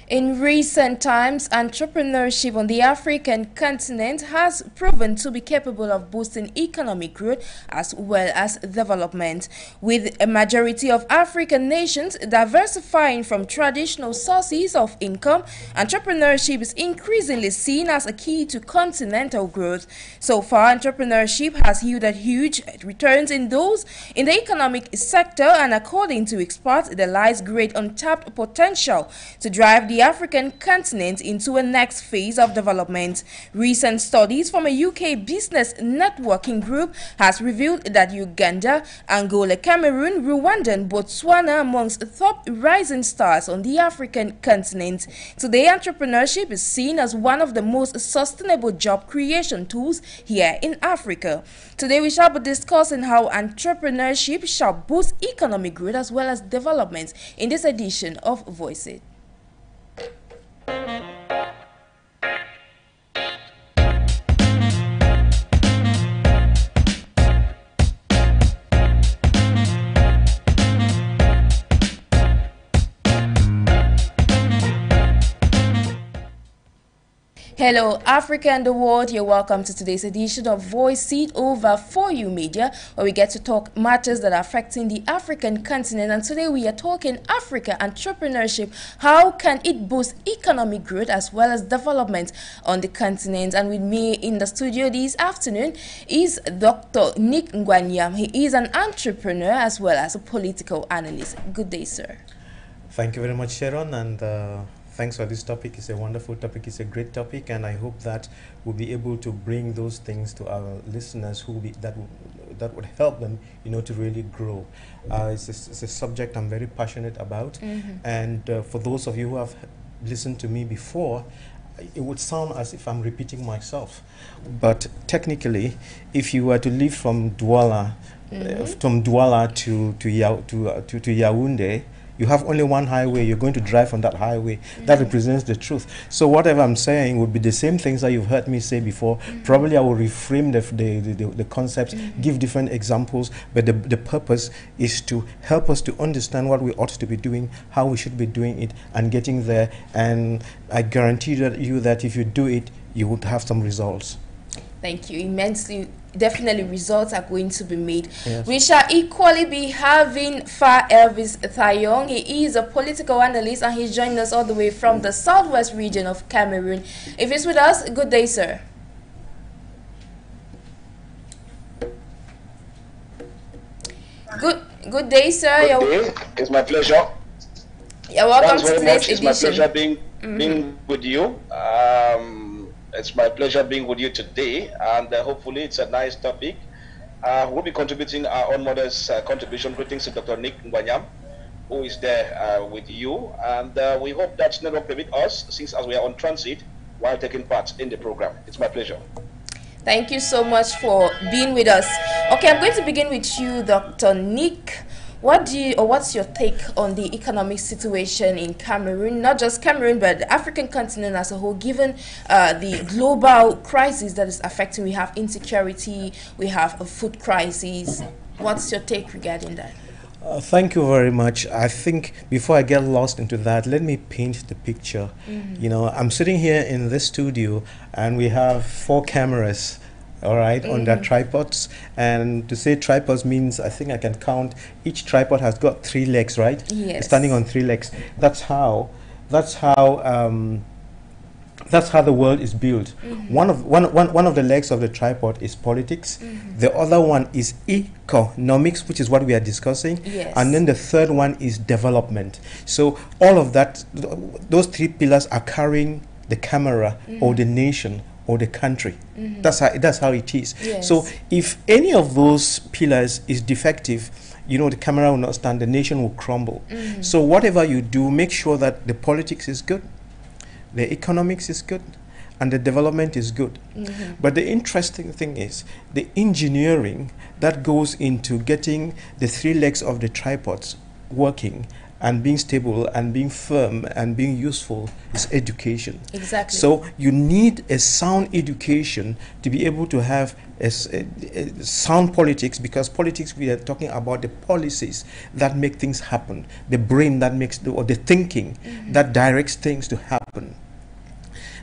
In recent times, entrepreneurship on the African continent has proven to be capable of boosting economic growth as well as development. With a majority of African nations diversifying from traditional sources of income, entrepreneurship is increasingly seen as a key to continental growth. So far, entrepreneurship has yielded huge returns in the economic sector, and according to experts, there lies great untapped potential to drive the African continent into a next phase of development. Recent studies from a UK business networking group has revealed that Uganda, Angola, Cameroon, Rwanda and Botswana amongst top rising stars on the African continent. Today, entrepreneurship is seen as one of the most sustainable job creation tools here in Africa. Today, we shall be discussing how entrepreneurship shall boost economic growth as well as development in this edition of Voice It. Hello, Africa and the world. You're welcome to today's edition of Voice It over For You Media, where we get to talk matters that are affecting the African continent. And today we are talking Africa entrepreneurship. How can it boost economic growth as well as development on the continent? And with me in the studio this afternoon is Dr. NGWANYAM. He is an entrepreneur as well as a political analyst. Good day, sir. Thank you very much, Sharon, and thanks for this topic. It's a wonderful topic. It's a great topic, and I hope that we'll be able to bring those things to our listeners that would help them, to really grow. It's a subject I'm very passionate about, and for those of you who have listened to me before, it would sound as if I'm repeating myself. But technically, if you were to leave from Douala, to Yaoundé, you have only one highway. You're going to drive on that highway. That represents the truth. So whatever I'm saying would be the same things that you've heard me say before. Probably I will reframe the concepts, give different examples, but the purpose is to help us to understand what we ought to be doing, how we should be doing it, and getting there. And I guarantee that if you do it, you would have some results. Thank you immensely. Definitely results are going to be made. Yes. We shall equally be having Fah Elvis Tayong. He is a political analyst and he's joining us all the way from the southwest region of Cameroon. If he's with us, good day, sir. Good day, sir. Good day. It's my pleasure. You're welcome to today's much. edition. It's my pleasure being with you. It's my pleasure being with you today, and hopefully it's a nice topic. We'll be contributing our own modest contribution. Greetings to Dr. NGWANYAM, who is there with you, and we hope that network permit us, since as we are on transit, while taking part in the program. It's my pleasure. Thank you so much for being with us. Okay, I'm going to begin with you, Dr. Nick. What's your take on the economic situation in Cameroon? Not just Cameroon, but the African continent as a whole, given the global crisis that is affecting. We have insecurity, we have a food crisis. What's your take regarding that? Thank you very much. I think before I get lost into that, let me paint the picture. I'm sitting here in this studio and we have 4 cameras, all right, on their tripods. And to say tripods means, I think I can count, each tripod has got 3 legs, right? Yes. Standing on 3 legs. That's how the world is built. One of the legs of the tripod is politics. The other one is economics, which is what we are discussing. Yes. And then the third one is development. So all of that, those 3 pillars are carrying the camera or the nation or the country. That's how it is. Yes. So if any of those pillars is defective, the camera will not stand, the nation will crumble. So whatever you do, make sure that the politics is good, the economics is good, and the development is good. But the interesting thing is the engineering that goes into getting the 3 legs of the tripods working and being stable and being firm and being useful is education. Exactly. So you need a sound education to be able to have a sound politics, because politics, we are talking about the policies that make things happen, the brain that makes or the thinking that directs things to happen.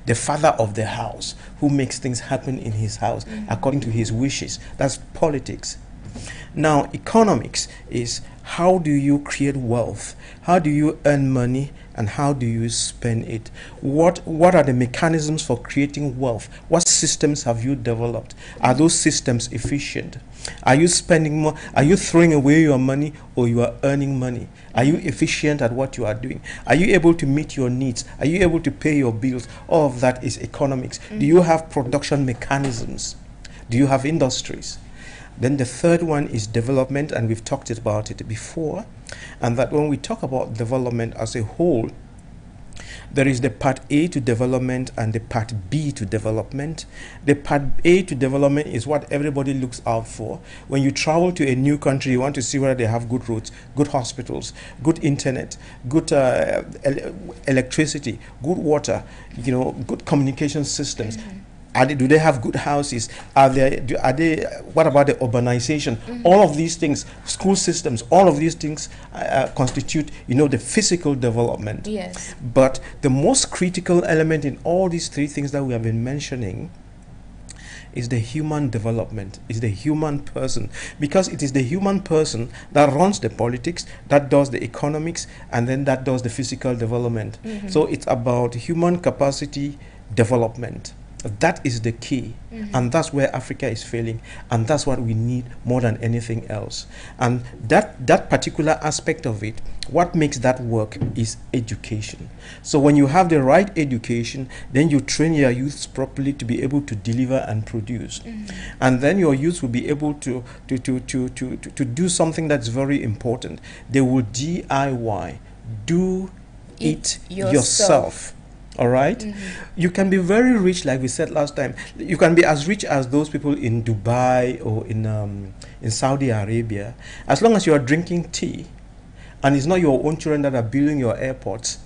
The father of the house who makes things happen in his house according to his wishes. That's politics. Now, economics is how do you create wealth? How do you earn money? And how do you spend it? What are the mechanisms for creating wealth? What systems have you developed? Are those systems efficient? Are you spending more? Are you throwing away your money, or you are earning money? Are you efficient at what you are doing? Are you able to meet your needs? Are you able to pay your bills? All of that is economics. Do you have production mechanisms? Do you have industries? Then the third one is development, and we've talked about it before. And that when we talk about development as a whole, there is the part A to development and the part B to development. The part A to development is what everybody looks out for. When you travel to a new country, you want to see whether they have good roads, good hospitals, good internet, good electricity, good water, good communication systems. Do they have good houses? What about the urbanization? All of these things, school systems, all of these things constitute, the physical development. Yes. But the most critical element in all these three things that we have been mentioning is the human development, is the human person, because it is the human person that runs the politics, that does the economics, and then that does the physical development. So it's about human capacity development. That is the key, and that's where Africa is failing, and that's what we need more than anything else. And that particular aspect of it, what makes that work is education. So when you have the right education, then you train your youths properly to be able to deliver and produce, and then your youths will be able to do something that's very important. They will DIY, do it yourself. All right? You can be very rich, like we said last time. You can be as rich as those people in Dubai or in Saudi Arabia, as long as you are drinking tea and it's not your own children that are building your airports.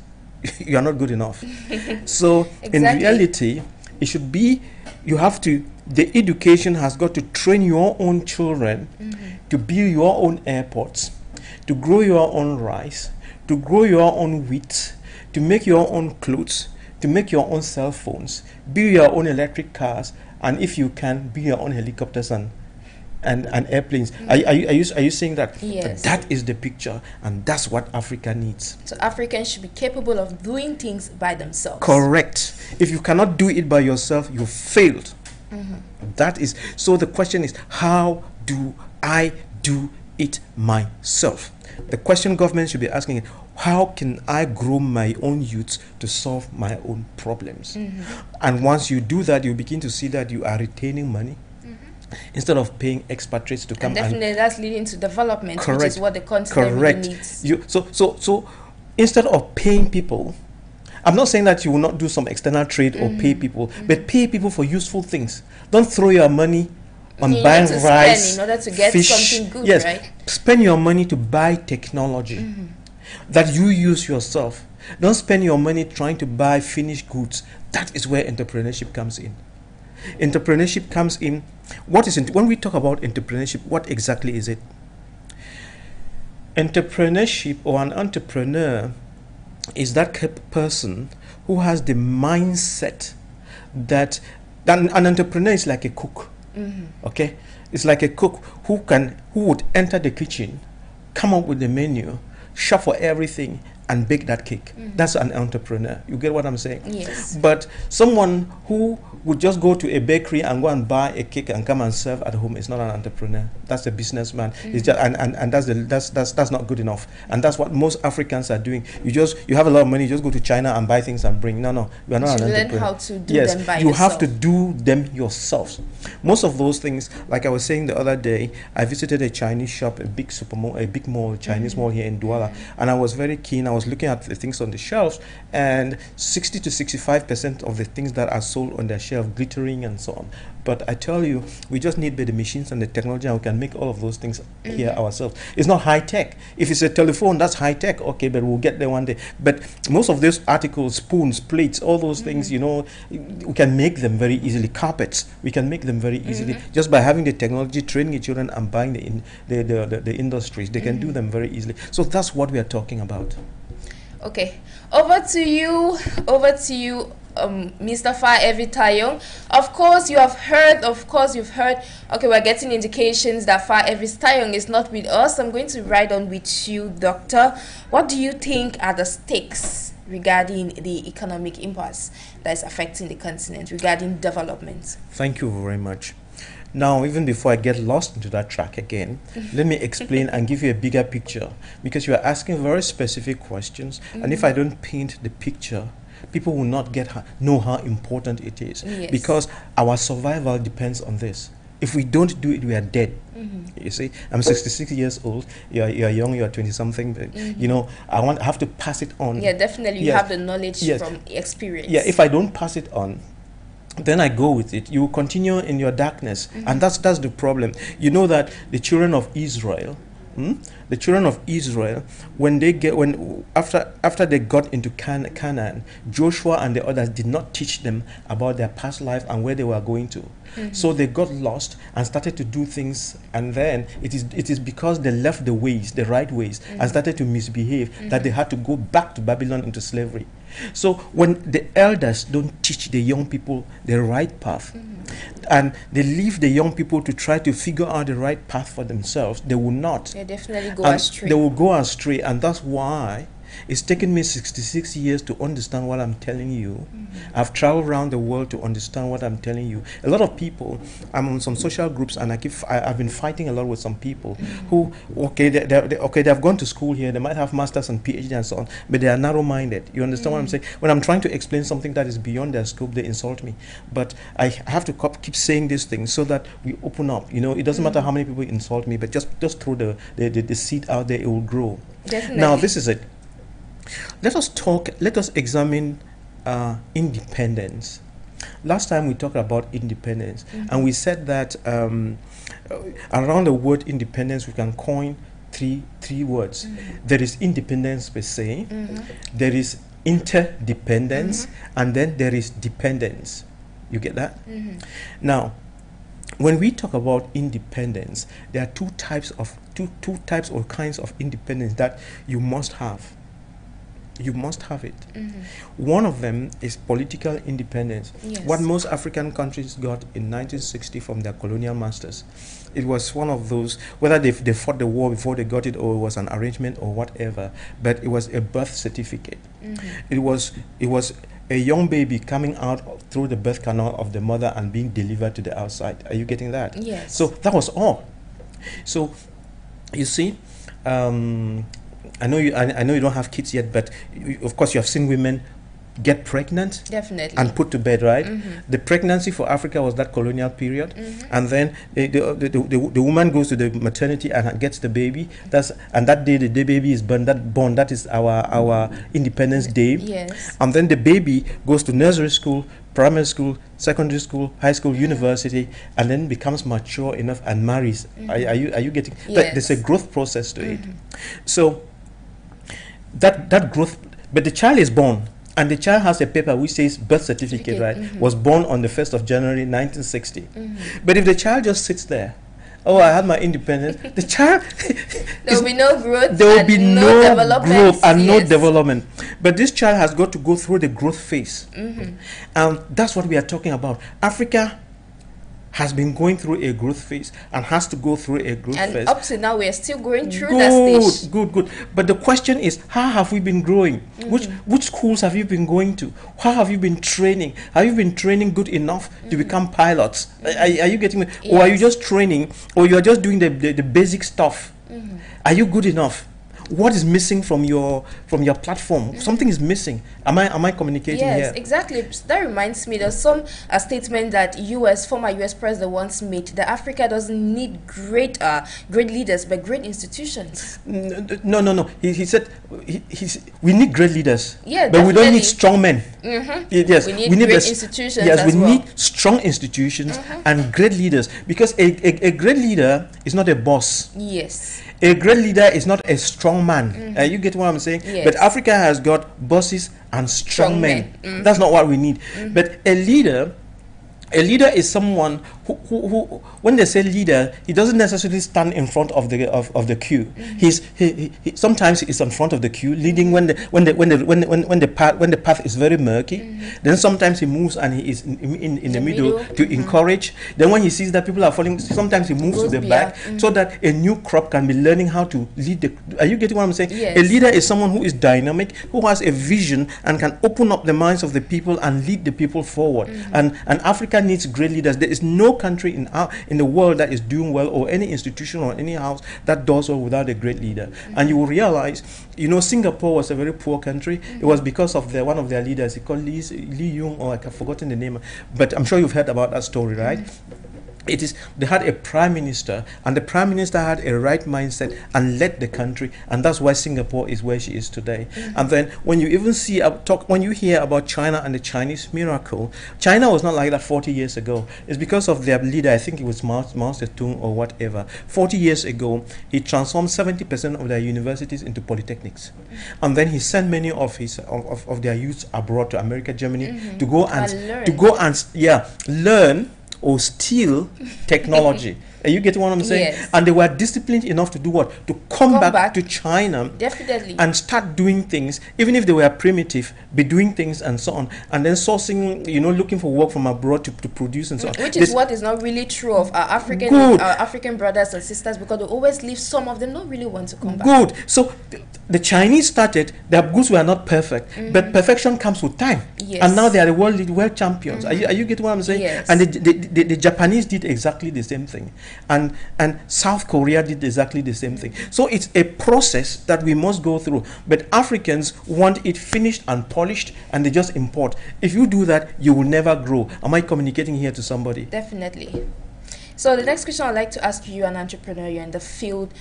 You are not good enough. So in reality, it should be, the education has got to train your own children to build your own airports, to grow your own rice, to grow your own wheat, to make your own clothes, to make your own cell phones, build your own electric cars, and if you can, build your own helicopters and airplanes. Are you saying that? Yes. That is the picture, and that's what Africa needs. So Africans should be capable of doing things by themselves. Correct. If you cannot do it by yourself, you failed. That is, so the question is, how do I do it myself? The question government should be asking is, how can I grow my own youths to solve my own problems? And once you do that, you begin to see that you are retaining money instead of paying expatriates to come. And definitely that's leading to development, Correct. which is what the continent really needs. So instead of paying people, I'm not saying that you will not do some external trade or pay people, but pay people for useful things. Don't throw your money on buying rice, in order to get fish. something good, Yes, right? spend your money to buy technology that you use yourself. Don't spend your money trying to buy finished goods. That is where entrepreneurship comes in. Entrepreneurship comes in. When we talk about entrepreneurship, what exactly is it? Entrepreneurship, or an entrepreneur, is that person who has the mindset that an entrepreneur is like a cook. Okay, it's like a cook who would enter the kitchen, come up with the menu, shop for everything, and bake that cake. That's an entrepreneur. You get what I'm saying? Yes. But someone who would just go to a bakery and go and buy a cake and come and serve at home is not an entrepreneur. That's a businessman. It's just, and that's not good enough. And that's what most Africans are doing. You have a lot of money, you just go to China and buy things and bring. No, we are not an entrepreneur. Learn how to do yes, them by you yourself. have to do them yourself. Most of those things, like I was saying the other day, I visited a Chinese shop, a big mall, Chinese mall here in Douala, and I was very keen. I was looking at the things on the shelves, and 60 to 65% of the things that are sold on their shelf, glittering and so on, But I tell you, we just need the machines and the technology, and we can make all of those things here ourselves. It's not high tech. If it's a telephone, that's high tech. Okay, but we'll get there one day. But most of these articles, spoons, plates, all those things, you know, we can make them very easily. Carpets, we can make them very easily just by having the technology, training the children, and buying the industries. They can do them very easily. So that's what we are talking about. Okay, over to you, Mr. Fah Elvis Tayong. Of course, you've heard, okay, we're getting indications that Fah Elvis Tayong is not with us. I'm going to ride on with you, Doctor. What do you think are the stakes regarding the economic impasse that is affecting the continent, regarding development? Thank you very much. Now, even before I get lost into that track again, let me explain and give you a bigger picture, because you are asking very specific questions, and if I don't paint the picture, people will not know how important it is, because our survival depends on this. If we don't do it, we are dead. You see, I'm 66 years old. You're young. You're 20-something. You know, I have to pass it on. Yeah, definitely. You have the knowledge from experience. Yeah, if I don't pass it on, then I go with it. You continue in your darkness, and that's the problem. You know that the children of Israel, after they got into Canaan, Joshua and the others did not teach them about their past life and where they were going to. So they got lost and started to do things, and then it is because they left the right ways, and started to misbehave, that they had to go back to Babylon into slavery. So when the elders don't teach the young people the right path, and they leave the young people to try to figure out the right path for themselves, they will not. They definitely go astray. They will go astray, and that's why it's taken me 66 years to understand what I'm telling you. I've traveled around the world to understand what I'm telling you. A lot of people, I'm on some social groups, and I've been fighting a lot with some people who, they've gone to school here, they might have masters and PhD and so on, but they are narrow-minded. You understand what I'm saying? When I'm trying to explain something that is beyond their scope, they insult me. But I have to keep saying these things so that we open up. You know, it doesn't matter how many people insult me, but just throw the seed out there, it will grow. Definitely. Now, this is it. Let us examine independence. Last time we talked about independence, and we said that around the word independence we can coin three words. There is independence per se, there is interdependence, and then there is dependence. You get that? Now, when we talk about independence, there are two types or kinds of independence that you must have. You must have it. One of them is political independence. What most African countries got in 1960 from their colonial masters. It was one of those, whether they fought the war before they got it, or it was an arrangement or whatever, but it was a birth certificate. It was a young baby coming out through the birth canal of the mother and being delivered to the outside. Are you getting that? Yes. So that was all. So you see, I know you don't have kids yet, but of course you have seen women get pregnant, definitely, and put to bed, right? The pregnancy for Africa was that colonial period, and then the woman goes to the maternity and gets the baby. And that day the baby is born. That is our Independence Day. Yes. And then the baby goes to nursery school, primary school, secondary school, high school, university, and then becomes mature enough and marries. Are you getting? Yes. There's a growth process to it. So that growth, but the child is born, and the child has a paper which says birth certificate, right? Was born on the 1st of January 1960. But if the child just sits there, oh, I had my independence, the child there will be no growth. There will be no growth and no yes. development. But this child has got to go through the growth phase. And that's what we are talking about. Africa has been going through a growth phase and has to go through a growth phase. And up to now, we are still going through that stage. Good. But the question is, how have we been growing? Which schools have you been going to? How have you been training? Have you been training good enough to become pilots? Are you getting me? Yes. Or are you just training, or you are just doing the basic stuff? Are you good enough? what is missing from your platform? Something is missing. Am I communicating here? Yes, exactly. That reminds me, there's some statement that former US president once made that Africa doesn't need great leaders but great institutions. No. He said we need great leaders. Yeah, but definitely. we don't need strong men. Yes, we need great institutions. Yes, as we well. need strong institutions and great leaders, because a great leader is not a boss. Yes. A great leader is not a strong man. You get what I'm saying? Yes. But Africa has got bosses and strong men. That's not what we need. But a leader is someone who when they say leader, he doesn't necessarily stand in front of the queue. He sometimes he's in front of the queue, leading when the path is very murky. Then sometimes he moves and he is in the middle to encourage. Then when he sees that people are falling, sometimes he moves to the back so that a new crop can be learning how to lead the. Are you getting what I'm saying? Yes. A leader is someone who is dynamic, who has a vision and can open up the minds of the people and lead the people forward. And Africa needs great leaders. There is no country in the world that is doing well, or any institution or any house that does well, without a great leader. And you will realize, Singapore was a very poor country. It was because of one of their leaders. He called Lee Yoon, or I've forgotten the name, but I'm sure you've heard about that story, right? They had a prime minister, and the prime minister had a right mindset and led the country, and that's why Singapore is where she is today. And then when you even when you hear about China and the Chinese miracle, China was not like that 40 years ago. It's because of their leader. I think it was Mao Zedong or whatever. 40 years ago, he transformed 70% of their universities into polytechnics, and then he sent many of their youths abroad to America, Germany, to go and learn or steal technology. Are you getting what I'm saying? Yes. And they were disciplined enough to do what? To come back to China. Definitely. And start doing things, even if they were primitive, be doing things and so on. And then sourcing, looking for work from abroad to produce and so on. Which is what is not really true of our African brothers and sisters, because they always leave. Some of them don't really want to come back. Good. So the Chinese started, their goods were not perfect, but perfection comes with time. Yes. And now they are the world champions. Are you getting what I'm saying? Yes. And the Japanese did exactly the same thing. And South Korea did exactly the same thing. So it's a process that we must go through. But Africans want it finished and polished, and they just import. If you do that, you will never grow. Am I communicating here to somebody? Definitely. So the next question I'd like to ask you, an entrepreneur, you're in the field,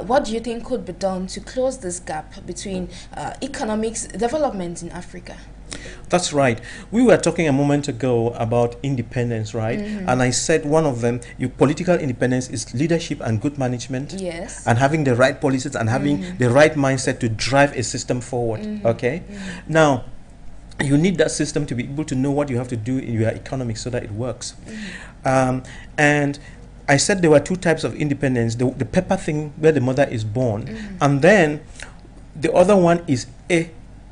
what do you think could be done to close this gap between economics development in Africa? That's right. We were talking a moment ago about independence, right? And I said one of them, political independence is leadership and good management. Yes. And having the right policies and having the right mindset to drive a system forward. Okay? Now, you need that system to be able to know what you have to do in your economy so that it works. And I said there were two types of independence. The paper thing where the mother is born. And then the other one is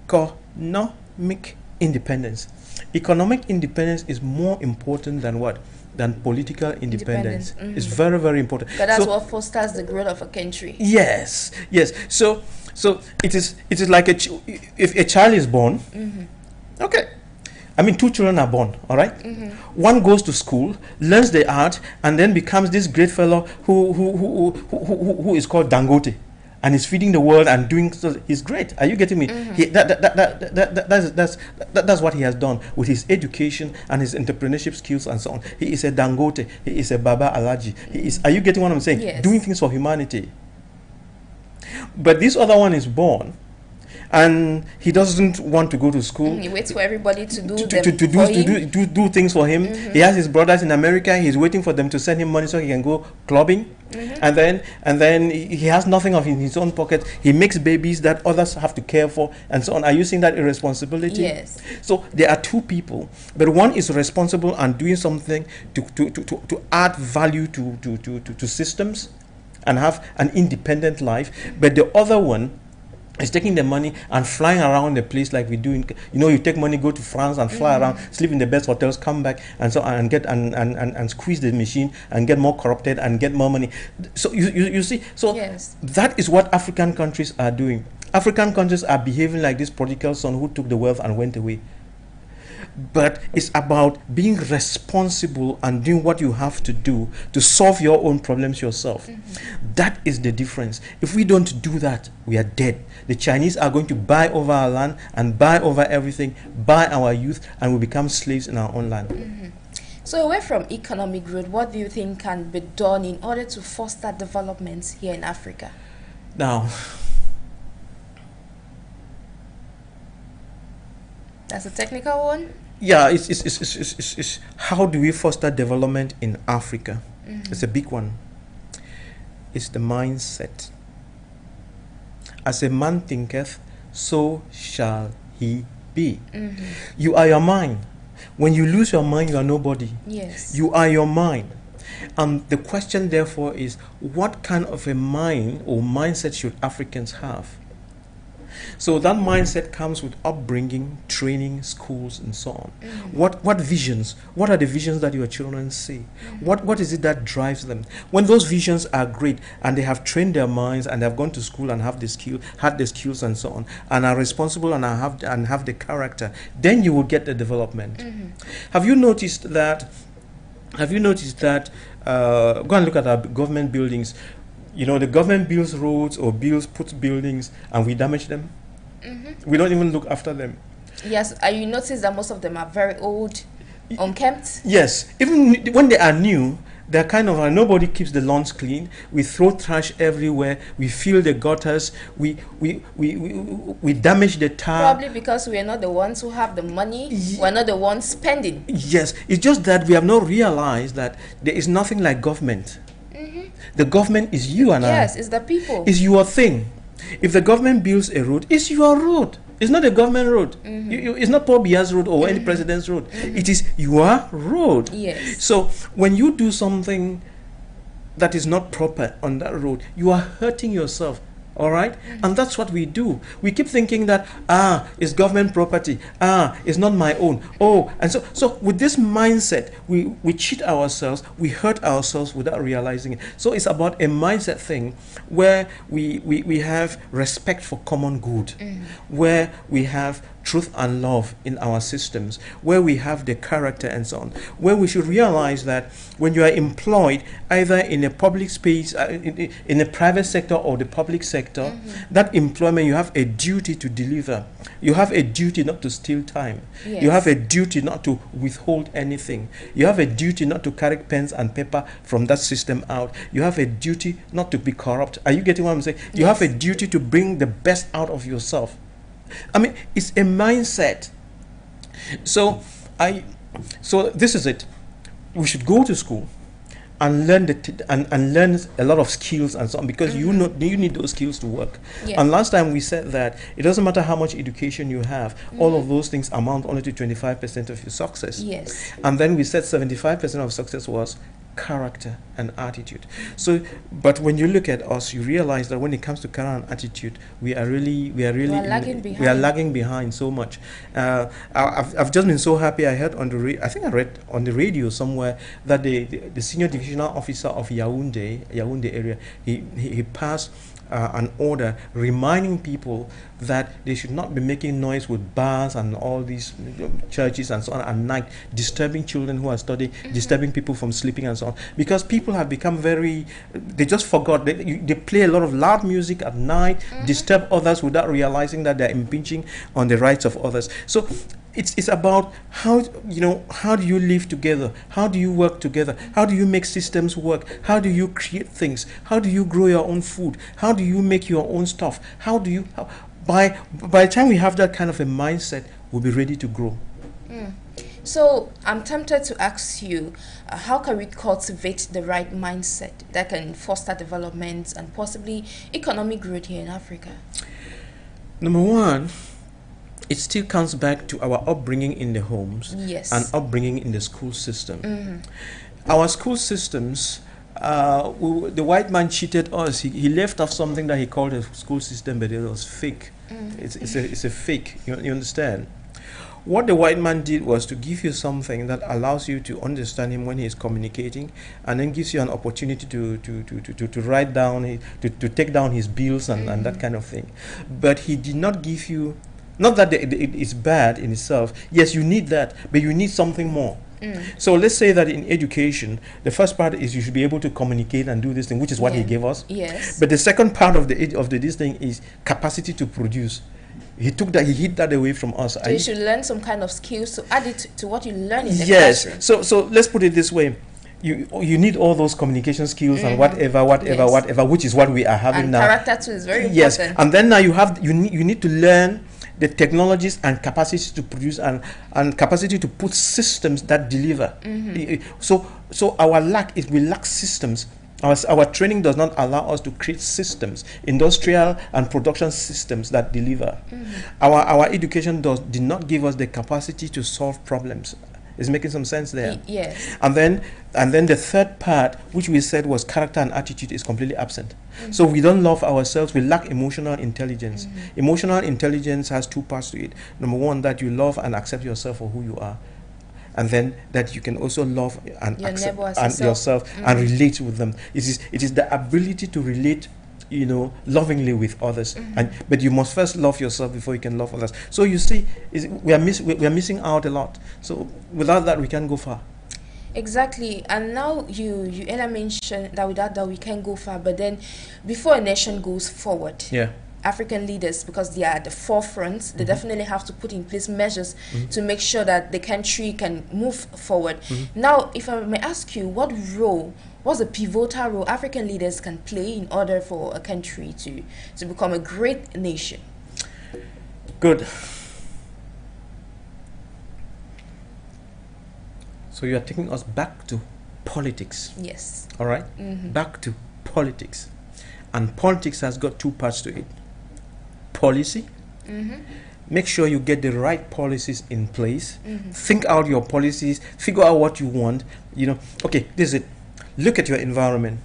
economic independence. Economic independence is more important than what? Than political independence. It's very, very important. But that's what fosters the growth of a country. Yes. So it is like if a child is born, okay. I mean, two children are born, all right? One goes to school, learns the art, and then becomes this great fellow who is called Dangote. And he's feeding the world and doing so. He's great. Are you getting me? That's what he has done with his education and his entrepreneurship skills and so on. He is a Dangote. He is a Baba Alaji. He is. Are you getting what I'm saying? Yes. Doing things for humanity. But this other one is born, and he doesn't want to go to school. He waits for everybody to do do things for him. He has his brothers in America. He's waiting for them to send him money so he can go clubbing. And then he has nothing of in his own pocket. He makes babies that others have to care for and so on. Are you seeing that irresponsibility? Yes. So there are two people, but one is responsible and doing something to add value to systems and have an independent life, but the other one is taking the money and flying around the place like we do in, you take money, go to France and fly around, sleep in the best hotels, come back and so on, and get and squeeze the machine and get more corrupted and get more money. So you see, so yes. That is what African countries are doing. African countries are behaving like this prodigal son who took the wealth and went away. but it's about being responsible and doing what you have to do to solve your own problems yourself. That is the difference. If we don't do that, we are dead. The Chinese are going to buy over our land and buy over everything, buy our youth, and we become slaves in our own land. So away from economic growth, what do you think can be done in order to foster development here in Africa? Now, that's a technical one. yeah, it's how do we foster development in Africa? It's a big one. It's the mindset. As a man thinketh, so shall he be. You are your mind. When you lose your mind, you are nobody. Yes. You are your mind. And the question, therefore, is what kind of a mind or mindset should Africans have? So that mindset comes with upbringing, training, schools, and so on. What visions? What are the visions that your children see? What is it that drives them? When those visions are great and they have trained their minds and they have gone to school and have the skill, had the skills and so on, and are responsible and have the character, then you will get the development. Have you noticed that? Have you noticed that? Go and look at our government buildings. You know, the government builds roads or puts buildings, and we damage them. We don't even look after them. Yes, you notice that most of them are very old, unkempt. Yes, even when they are new, they're kind of nobody keeps the lawns clean. We throw trash everywhere. We fill the gutters. We damage the tar. Probably because we are not the ones who have the money. We're not the ones spending. Yes, it's just that we have not realized that there is nothing like government. The government is you and I. Yes, it's the people. It's your thing. If the government builds a road, it's your road. It's not a government road. It's not Paul Biya's road or any president's road. It is your road. Yes. So when you do something that is not proper on that road, you are hurting yourself. All right? And that's what we do. We keep thinking that, it's government property. It's not my own. Oh, and so with this mindset, we cheat ourselves, we hurt ourselves without realizing it. So it's about a mindset thing where we have respect for common good, where we have truth and love in our systems, where we have the character and so on, where we should realize that when you are employed either in a public space, in the private sector or the public sector, that employment, you have a duty to deliver. You have a duty not to steal time. Yes. You have a duty not to withhold anything. You have a duty not to carry pens and paper from that system out. You have a duty not to be corrupt. Are you getting what I'm saying? You have a duty to bring the best out of yourself. I mean, it's a mindset. So this is it. We should go to school and learn and learn a lot of skills and so on, because you need those skills to work. Yes. And last time we said that it doesn't matter how much education you have, all of those things amount only to 25% of your success. Yes. And then we said 75% of success was character and attitude. So, but when you look at us, you realize that when it comes to character and attitude, we are lagging behind so much. I've just been so happy. I heard I think I read on the radio somewhere that the senior divisional officer of Yaoundé area, he passed an order reminding people that they should not be making noise with bars and all these churches and so on at night, disturbing children who are studying, disturbing people from sleeping and so on, because people have become they just forgot. They play a lot of loud music at night, disturb others without realizing that they're impinging on the rights of others. So it's about how do you live together? How do you work together? How do you make systems work? How do you create things? How do you grow your own food? How do you make your own stuff? By the time we have that kind of a mindset, we'll be ready to grow. So I'm tempted to ask you, how can we cultivate the right mindset that can foster development and possibly economic growth here in Africa? Number one, it still comes back to our upbringing in the homes. Yes. And upbringing in the school system. Our school systems, the white man cheated us. He left off something that he called a school system, but it was fake. It's a fake. You understand? What the white man did was to give you something that allows you to understand him when he is communicating, and then gives you an opportunity to write down, to take down his bills and that kind of thing. But he did not give you Not that it's bad in itself. Yes, you need that, but you need something more. So let's say that in education, the first part is you should be able to communicate and do this thing, which is what he gave us. Yes. But the second part of this thing is capacity to produce. He hid that away from us. So you should learn some kind of skills to add it to what you learn in the classroom. Yes. So let's put it this way. You need all those communication skills and whatever, which is what we are having and now. Character too is very important. Yes, and then now you need to learn the technologies and capacity to produce and capacity to put systems that deliver. So our lack is we lack systems. Our training does not allow us to create systems, industrial and production systems that deliver. Our education did not give us the capacity to solve problems. Is making some sense there? Yes. And then the third part, which we said was character and attitude, is completely absent. So we don't love ourselves. We lack emotional intelligence. Emotional intelligence has two parts to it. Number one, that you love and accept yourself for who you are, and then that you can also love and accept yourself and relate with them. It is the ability to relate, lovingly with others, but you must first love yourself before you can love others. So you see, we are missing out a lot. So without that, we can't go far. Exactly. And now you mentioned that without that we can go far. But then, before a nation goes forward, African leaders, because they are at the forefront, they definitely have to put in place measures to make sure that the country can move forward. Now, if I may ask you, what's the pivotal role African leaders can play in order for a country to become a great nation? Good. So you are taking us back to politics. Yes. All right? Back to politics. And politics has got two parts to it. Policy. Make sure you get the right policies in place. Think out your policies. Figure out what you want. Okay, this is it. Look at your environment.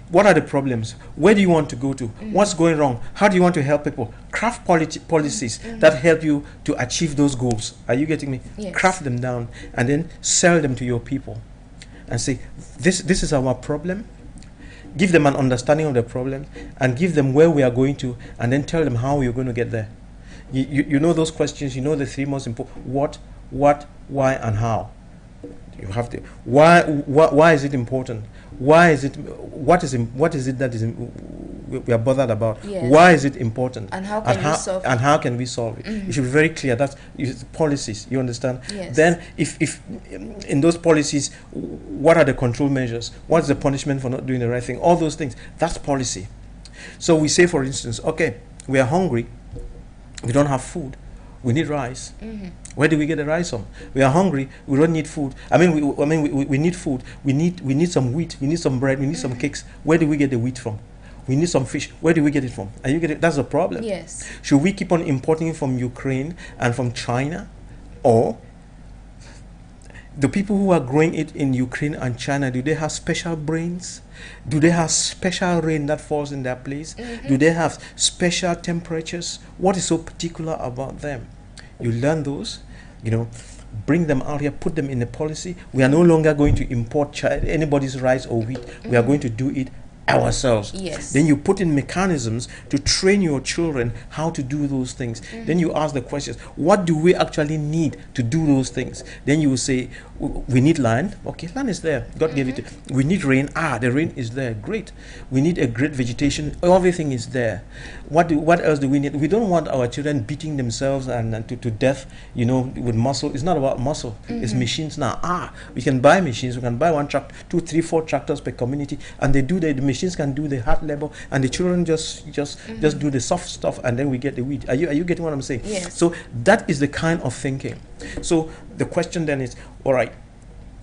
What are the problems? Where do you want to go to? What's going wrong? How do you want to help people? Craft policies that help you to achieve those goals. Are you getting me? Yes. Craft them down and then sell them to your people and say, this is our problem. Give them an understanding of the problem and give them where we are going to, and then tell them how we are going to get there. You know those questions. You know the three most important: what, why, and how. You have to. Why is it important? Why is it? What is it that we are bothered about? Yes. Why is it important? And how can we solve it? And how can we solve it? It should be very clear. That's policies. You understand? Yes. Then, if in those policies, what are the control measures? What's the punishment for not doing the right thing? All those things. That's policy. So we say, for instance, okay, we are hungry. We don't have food. We need rice. Where do we get the rice from? We are hungry. We don't need food. We need food. We need some wheat. We need some bread. We need some cakes. Where do we get the wheat from? We need some fish. Where do we get it from? Are you getting it? That's the problem. Yes. Should we keep on importing from Ukraine and from China, or the people who are growing it in Ukraine and China, do they have special brains? Do they have special rain that falls in their place? Do they have special temperatures? What is so particular about them? You learn those, bring them out here, put them in the policy. We are no longer going to import anybody's rice or wheat. We are going to do it ourselves. Yes. Then you put in mechanisms to train your children how to do those things. Then you ask the questions, what do we actually need to do those things? Then you will say, we need land. Okay, land is there. God gave it. We need rain. The rain is there. Great. We need a great vegetation. Everything is there. What else do we need? We don't want our children beating themselves and to death, with muscle. It's not about muscle. It's machines now. We can buy machines. We can buy 1 tractor, 2, 3, 4 tractors per community, and they do the machines can do the hard labor, and the children just do the soft stuff, and then we get the wheat. Are you getting what I'm saying? Yes. So that is the kind of thinking. So the question then is, all right,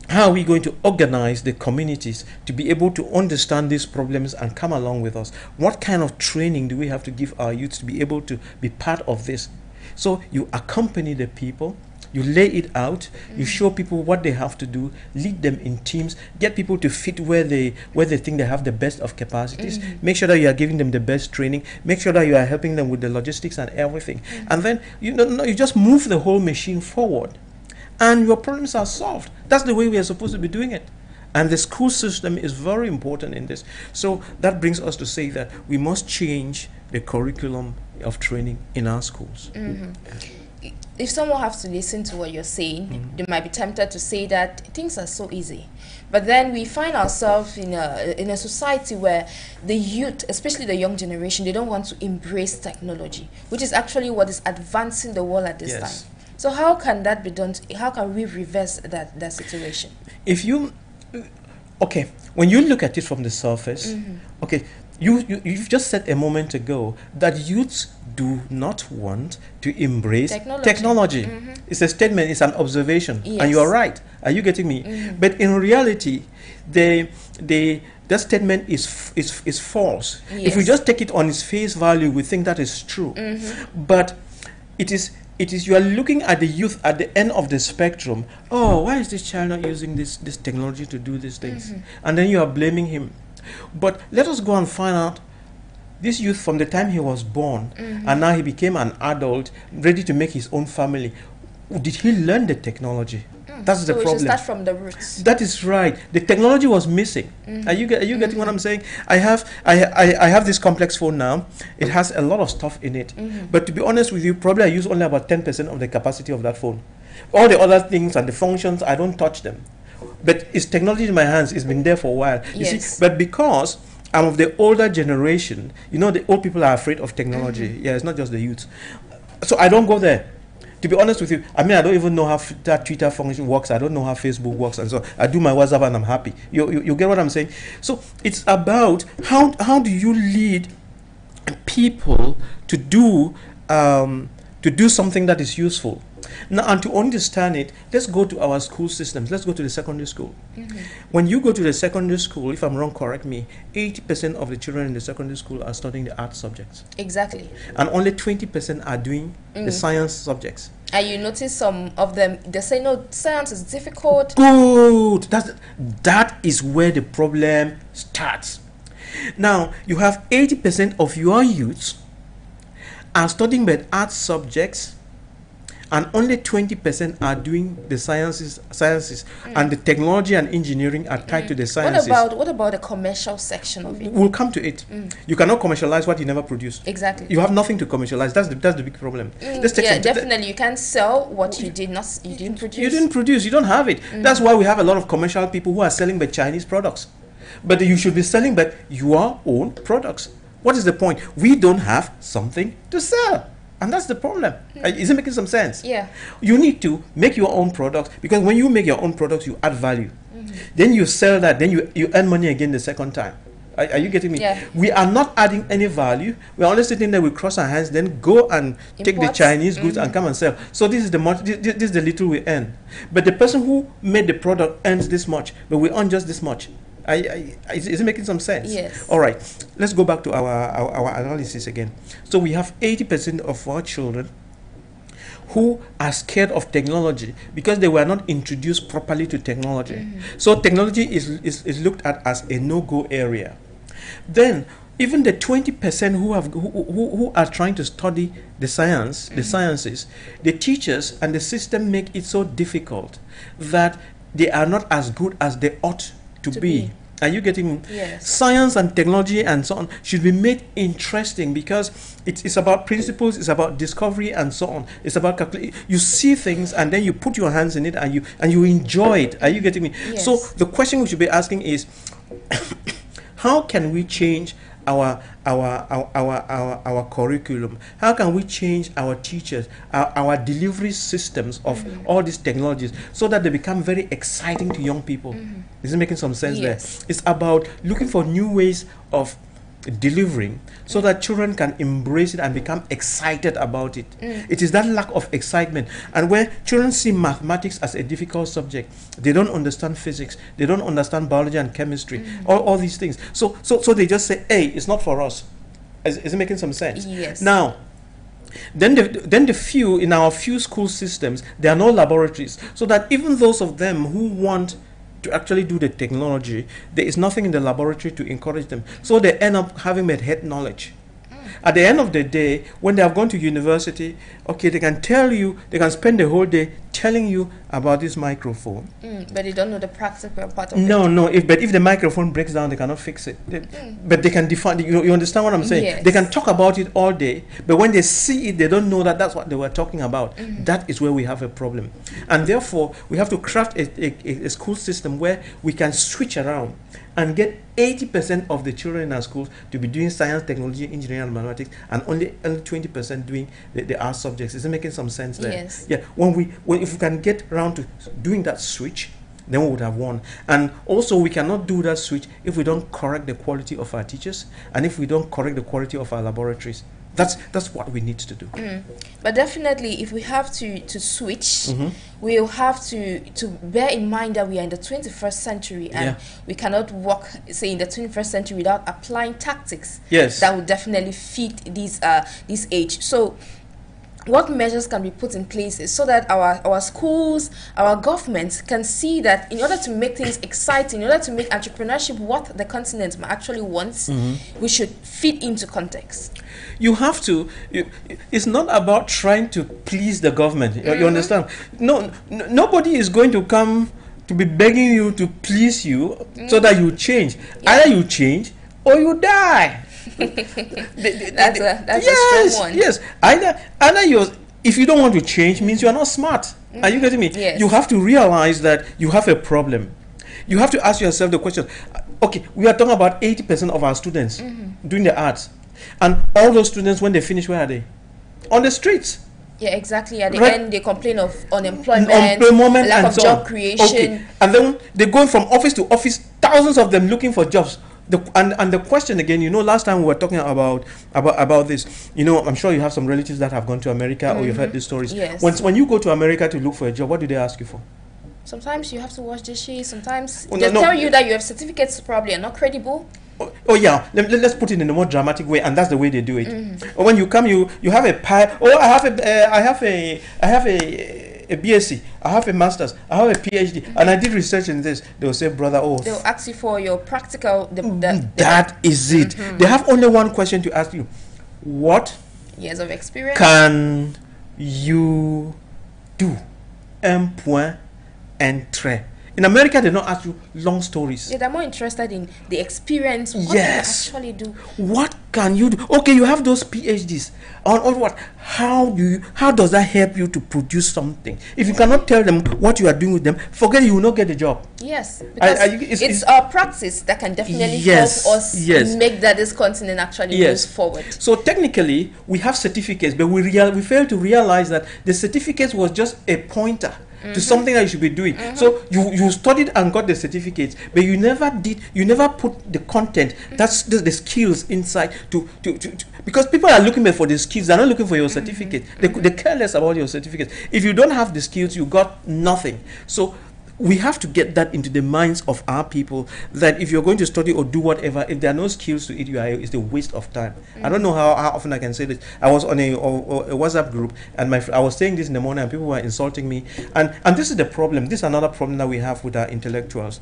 how are we going to organize the communities to be able to understand these problems and come along with us? What kind of training do we have to give our youth to be able to be part of this? So you accompany the people, you lay it out, you show people what they have to do, lead them in teams, get people to fit where they think they have the best of capacities, make sure that you are giving them the best training, make sure that you are helping them with the logistics and everything. And then you just move the whole machine forward, and your problems are solved. That's the way we are supposed to be doing it. And the school system is very important in this. So that brings us to say that we must change the curriculum of training in our schools. If someone has to listen to what you're saying, they might be tempted to say that things are so easy. But then we find ourselves in a society where the youth, especially the young generation, they don't want to embrace technology, which is actually what is advancing the world at this time. So how can that be done? How can we reverse that situation? If you, okay, when you look at it from the surface, okay, you've just said a moment ago that youths do not want to embrace technology. It's a statement, it's an observation, and you are right. Are you getting me? But in reality, that statement is false. If we just take it on its face value, we think that is true. But it is you are looking at the youth at the end of the spectrum. Oh, why is this child not using this technology to do these things? And then you are blaming him. But let us go and find out this youth from the time he was born and now he became an adult ready to make his own family. Did he learn the technology? That's the problem. So we should start from the roots. That is right. The technology was missing. Are you getting what I'm saying? I have this complex phone now. It has a lot of stuff in it. But to be honest with you, probably I use only about 10% of the capacity of that phone. All the other things and the functions, I don't touch them. But it's technology in my hands. It's been there for a while. You see, but because I'm of the older generation, you know, the old people are afraid of technology. Yeah, it's not just the youth. So I don't go there. To be honest with you, I mean, I don't even know how that Twitter function works. I don't know how Facebook works, and so I do my WhatsApp and I'm happy. You get what I'm saying? So it's about how do you lead people to do something that is useful. Now, and to understand it, let's go to our school systems. Let's go to the secondary school. When you go to the secondary school, if I'm wrong, correct me, 80% of the children in the secondary school are studying the art subjects. Exactly. And only 20% are doing the science subjects. And you notice some of them, they say, no, science is difficult. Good. That is where the problem starts. Now, you have 80% of your youths are studying the art subjects, and only 20% are doing the sciences, and the technology and engineering are tied to the sciences. What about the commercial section of it? We'll come to it. You cannot commercialize what you never produced. Exactly. You have nothing to commercialize. That's the big problem. Yeah, definitely. You can't sell what you didn't produce. You didn't produce. You don't have it. That's why we have a lot of commercial people who are selling the Chinese products. But you should be selling but your own products. What is the point? We don't have something to sell. And that's the problem. Is it making some sense? Yeah. You need to make your own products, because when you make your own products, you add value. Then you sell that, then you earn money again the second time. Are you getting me? Yeah. We are not adding any value. We're only sitting there, we cross our hands, then go and take the Chinese goods and come and sell. So this is the little we earn. But the person who made the product earns this much, but we earn just this much. Is it making some sense? Yes. All right. Let's go back to our analysis again. So we have 80% of our children who are scared of technology because they were not introduced properly to technology. So technology is looked at as a no-go area. Then even the 20% who are trying to study the sciences, the teachers and the system make it so difficult that they are not as good as they ought to be. Are you getting me? Yes. Science and technology and so on should be made interesting, because it's about principles, it's about discovery and so on. It's about you see things and then you put your hands in it and you enjoy it. Are you getting me? Yes. So the question we should be asking is how can we change our curriculum? How can we change our teachers, our delivery systems of all these technologies, so that they become very exciting to young people? Is it making some sense? Yes. There? It's about looking for new ways of delivering so that children can embrace it and become excited about it. It is that lack of excitement, and where children see mathematics as a difficult subject, they don't understand physics, they don't understand biology and chemistry, all these things. So they just say, hey, it's not for us. Is it making some sense? Yes. Now, then the few in our few school systems, there are no laboratories, so that even those of them who want to actually do the technology, there is nothing in the laboratory to encourage them. So they end up having head knowledge. At the end of the day, when they have gone to university, okay, they can tell you, they can spend the whole day telling you about this microphone. But they don't know the practical part of it. No. But if the microphone breaks down, they cannot fix it. But they can define. You understand what I'm saying? Yes. They can talk about it all day, but when they see it, they don't know that that's what they were talking about. That is where we have a problem, and therefore we have to craft a school system where we can switch around and get 80% of the children in our schools to be doing science, technology, engineering, and mathematics, and only 20% doing the art subjects. Is it making some sense there? Yes. Yeah. If we can get around to doing that switch, then we would have won. And also, we cannot do that switch if we don't correct the quality of our teachers, and if we don't correct the quality of our laboratories. That's what we need to do. But definitely, if we have to switch, we'll have to bear in mind that we are in the 21st century, and we cannot work, say, in the 21st century without applying tactics that would definitely fit this age. So what measures can be put in place so that our schools, our governments can see that in order to make things exciting, in order to make entrepreneurship what the continent actually wants, we should fit into context. You have to. It's not about trying to please the government. You understand? No, nobody is going to come to be begging you to please you so that you change. Either you change or you die. That's a strong one. Yes. Either you're. If you don't want to change, means you are not smart. Are you getting me? Yes. You have to realize that you have a problem. You have to ask yourself the question. Okay, we are talking about 80% of our students doing the arts. And all those students, when they finish, where are they? On the streets. Yeah, exactly. At the end, they complain of unemployment lack of job creation. Okay. And then they're going from office to office, thousands of them looking for jobs. And the question again, last time we were talking about this. I'm sure you have some relatives that have gone to America, or you've heard these stories. Yes. When you go to America to look for a job, what do they ask you for? Sometimes you have to wash dishes. Sometimes they tell you that you have certificates probably are not credible. Oh yeah, let's put it in a more dramatic way, and that's the way they do it. Or when you come, you have a pie. Oh, I have a BSc, I have a master's, I have a PhD, and I did research in this. They'll say, brother, they'll ask you for your practical. That is it. They have only one question to ask you: what years of experience can you do? Entre. In America, they don't ask you long stories. Yeah, they're more interested in the experience. What can you actually do? What can you do? Okay, you have those PhDs. On what? How does that help you to produce something? If you cannot tell them what you are doing with them, forget it, you will not get the job. Yes, because it's our practice that can definitely help us make that this continent actually moves forward. So technically, we have certificates, but we fail to realize that the certificates was just a pointer to something that you should be doing. So you studied and got the certificates, but you never put the content, that's the skills inside to because people are looking for the skills, they're not looking for your certificate. They care less about your certificate. If you don't have the skills, you got nothing. So we have to get that into the minds of our people, that if you're going to study or do whatever, if there are no skills to it, it's a waste of time. I don't know how often I can say this. I was on a WhatsApp group, and I was saying this in the morning, and people were insulting me. And this is the problem. This is another problem that we have with our intellectuals.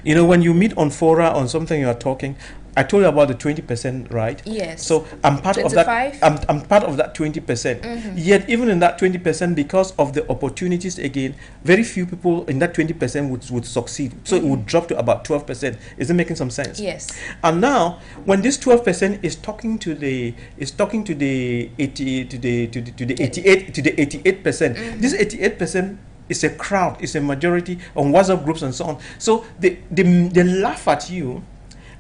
When you meet on fora on something you are talking, I told you about the 20%, right? Yes. So I'm part 25? of that. I'm part of that 20%. Yet even in that 20%, because of the opportunities, again, very few people in that 20% would succeed. So it would drop to about 12%. Is it making some sense? Yes. And now, when this 12% is talking to the 88%, this 88%. It's a crowd, it's a majority on WhatsApp groups and so on. So they laugh at you,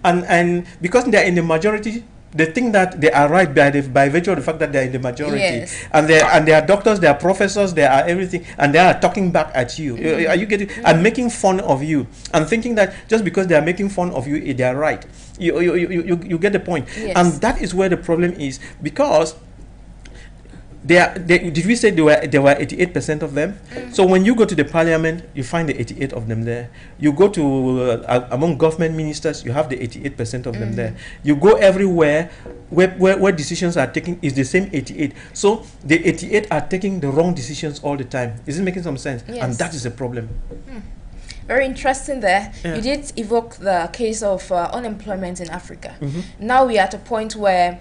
and because they're in the majority, they think that they are right by virtue of the fact that they're in the majority. Yes. And they are doctors, they are professors, they are everything, and they are talking back at you. Are you getting? And making fun of you, and thinking that just because they are making fun of you, they are right. You get the point. Yes. And that is where the problem is, because did we say there were 88% of them? So when you go to the parliament, you find the 88 of them there. You go to among government ministers, you have the 88% of them there. You go everywhere where decisions are taken, is the same 88. So the 88 are taking the wrong decisions all the time. Is it making some sense? Yes. And that is a problem. Very interesting there. Yeah. You did evoke the case of unemployment in Africa. Now we are at a point where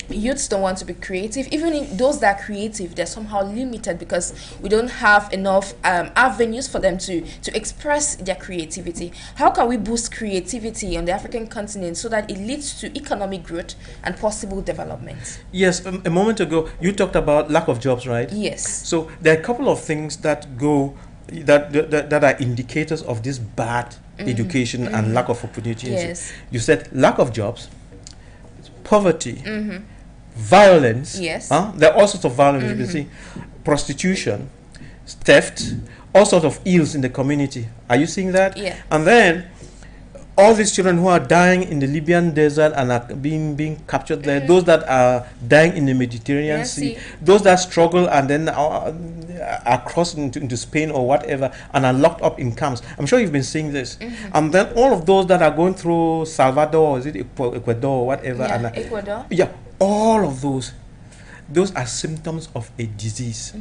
youths don't want to be creative. Even if those that are creative, they're somehow limited because we don't have enough avenues for them to express their creativity. How can we boost creativity on the African continent so that it leads to economic growth and possible development? Yes, a moment ago you talked about lack of jobs, right? Yes. So there are a couple of things that go that are indicators of this bad education and lack of opportunities. Yes. You said lack of jobs, poverty, violence. Yes. There are all sorts of violence. You can see prostitution, theft, all sorts of ills in the community. Are you seeing that? Yeah. And then all these children who are dying in the Libyan desert and are being captured there, those that are dying in the Mediterranean Sea, those that struggle and then are crossed into Spain or whatever and are locked up in camps. I'm sure you've been seeing this. And then all of those that are going through Salvador, or is it Ecuador or whatever? Yeah, and, Ecuador. Yeah, all of those are symptoms of a disease.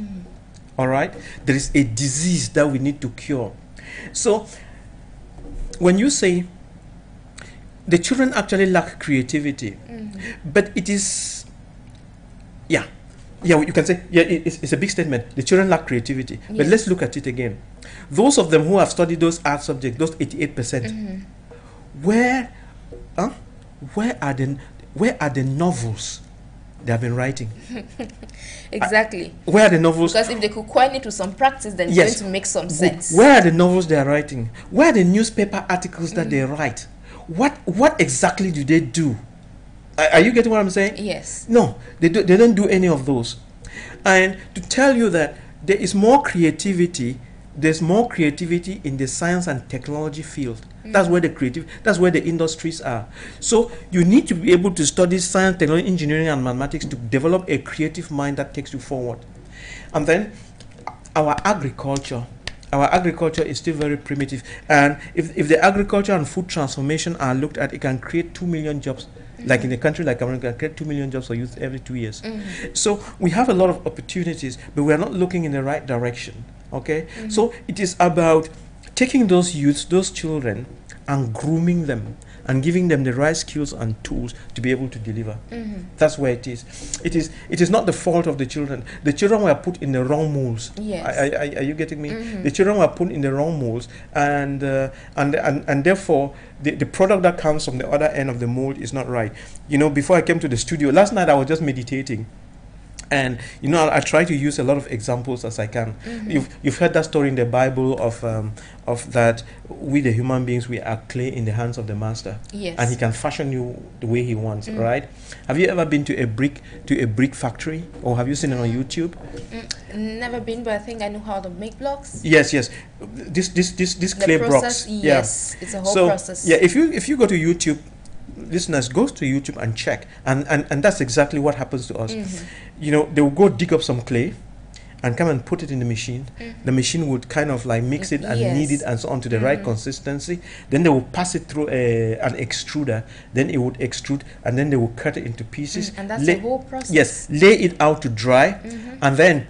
All right? There is a disease that we need to cure. So when you say the children actually lack creativity, but it is, yeah, you can say, yeah, it's a big statement. The children lack creativity. Yes. But let's look at it again. Those of them who have studied those art subjects, those 88%, where are the novels they have been writing? Exactly. Where are the novels? Because if they could coin it with some practice, then Yes. it's going to make some sense. Where are the novels they are writing? Where are the newspaper articles that they write? What exactly do they do? Are you getting what I'm saying? Yes. No, they don't do any of those. And to tell you that there is more creativity, there's more creativity in the science and technology field. That's where that's where the industries are. So you need to be able to study science, technology, engineering, and mathematics to develop a creative mind that takes you forward. And then our agriculture is still very primitive. And if the agriculture and food transformation are looked at, it can create 2 million jobs. Like in a country like America, it can create 2 million jobs for youth every 2 years. So we have a lot of opportunities, but we are not looking in the right direction. Okay? So it is about taking those youths, those children, and grooming them and giving them the right skills and tools to be able to deliver. That's where it is. It is not the fault of the children. The children were put in the wrong molds. Yes. Are you getting me? The children were put in the wrong molds, and therefore the product that comes from the other end of the mold is not right. You know, before I came to the studio last night, I was just meditating. And you know, I try to use a lot of examples as I can. You've heard that story in the Bible of that we the human beings, we are clay in the hands of the master. Yes. And he can fashion you the way he wants, right? Have you ever been to a brick factory, or have you seen it on YouTube? Never been, but I think I know how to make blocks. Yes. This clay process, blocks. yes, Yeah. it's a whole process. Yeah, if you go to YouTube, listeners, go to YouTube and check, and that's exactly what happens to us. You know, they will go dig up some clay and come and put it in the machine. The machine would kind of like mix it and knead it and so on to the right consistency. Then they will pass it through an extruder. Then it would extrude, and then they will cut it into pieces. And that's the whole process. Yes, lay it out to dry, and then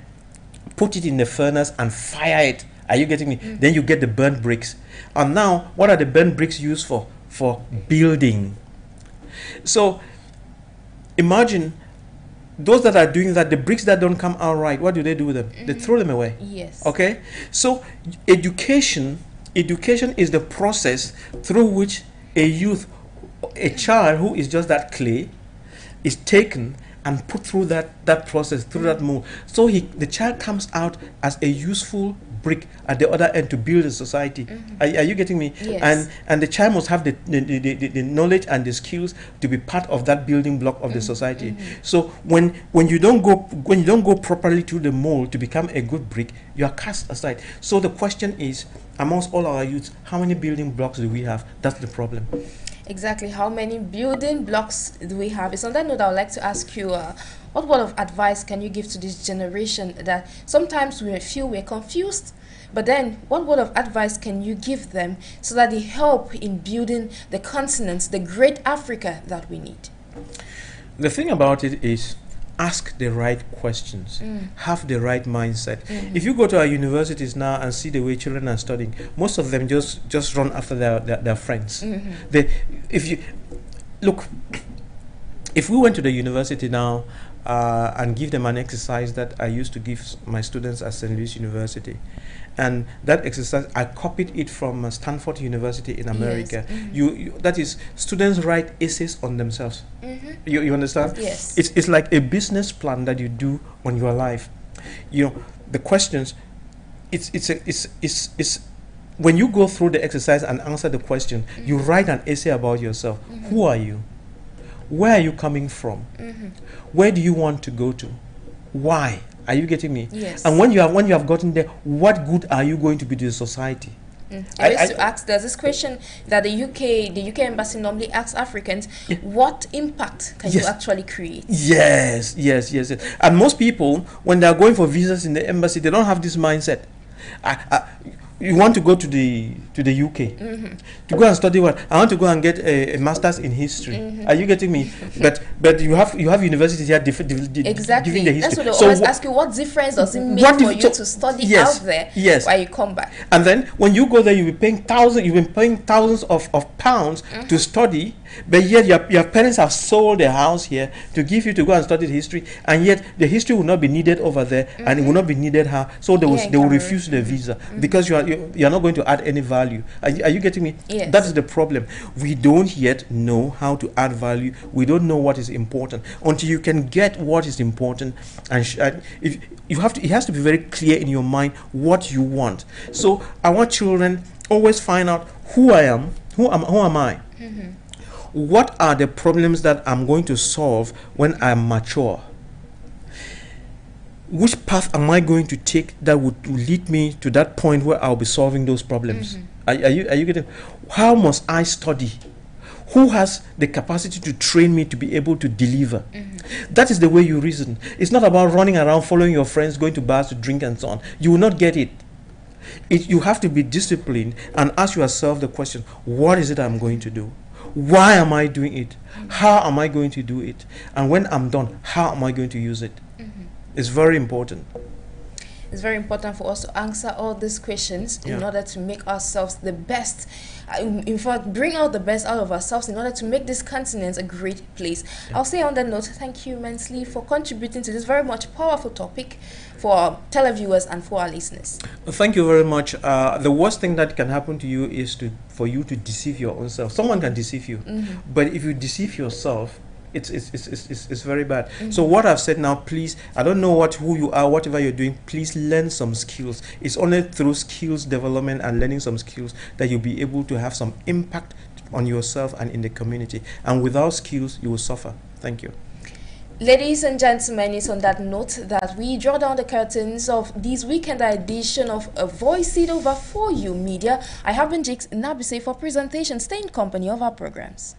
put it in the furnace and fire it. Are you getting me? Then you get the burnt bricks. And now, what are the burnt bricks used for? For building. So imagine those that are doing that, the bricks that don't come out right, what do they do with them? They throw them away. Yes. Okay? So education is the process through which a child who is just that clay is taken and put through that process, through that mold. So the child comes out as a useful brick at the other end to build a society. Are you getting me? Yes. And the child must have the knowledge and the skills to be part of that building block of the society. So when you don't go properly through the mold to become a good brick, you are cast aside. So the question is, amongst all our youths, how many building blocks do we have? That's the problem. Exactly. How many building blocks do we have? It's on that note I would like to ask you, what word of advice can you give to this generation that sometimes we feel we're confused, but then what word of advice can you give them so that they help in building the continent, the great Africa that we need? The thing about it is, ask the right questions, have the right mindset. If you go to our universities now and see the way children are studying, most of them just run after their friends. If you look, If we went to the university now and give them an exercise that I used to give my students at St. Louis University, and that exercise I copied it from Stanford University in America. Yes. That is, students write essays on themselves. You understand? Yes. It's like a business plan that you do on your life. The questions. It's when you go through the exercise and answer the question, you write an essay about yourself. Who are you? Where are you coming from? Where do you want to go to? Why? Are you getting me? Yes. And when you have gotten there, what good are you going to be to the society? I used to ask, there's this question that the UK embassy normally asks Africans, what impact can you actually create? Yes. And most people, when they are going for visas in the embassy, they don't have this mindset. You want to go to the UK to go and study what? I want to go and get a master's in history. Are you getting me? But you have universities here Exactly. giving the history. That's what they always ask you. What difference does it make for you to study out there while you come back? And then when you go there, you'll be paying thousands of pounds to study. But yet your parents have sold their house here to give you to go and study the history, and yet the history will not be needed over there, and it will not be needed here. So they will refuse the visa because you are not going to add any value. Are you getting me? Yes. That is the problem. We don't yet know how to add value. We don't know what is important until you can get what is important, and if you have to, it has to be very clear in your mind what you want. So I want children always find out who I am. Who am I? What are the problems that I'm going to solve when I'm mature? Which path am I going to take that would lead me to that point where I'll be solving those problems? Are you getting? How must I study? Who has the capacity to train me to be able to deliver? That is the way you reason. It's not about running around following your friends, going to bars to drink and so on. You will not get it. You have to be disciplined and ask yourself the question, what is it I'm going to do? Why am I doing it? How am I going to do it? And when I'm done, how am I going to use it? It's very important. It's very important for us to answer all these questions in order to make ourselves the best. In fact, bring out the best out of ourselves in order to make this continent a great place. I'll say on that note, thank you immensely for contributing to this very much powerful topic for our televiewers and for our listeners. Thank you very much. The worst thing that can happen to you is for you to deceive your own self. Someone can deceive you, but if you deceive yourself, it's very bad. So what I've said now, please, I don't know who you are, whatever you're doing, please learn some skills. It's only through skills development and learning some skills that you'll be able to have some impact on yourself and in the community. And without skills, you will suffer. Thank you. Ladies and gentlemen, it's on that note that we draw down the curtains of this weekend edition of A Voice It Over For You Media. I have been Jakes Nabise for presentation. Stay in company of our programs.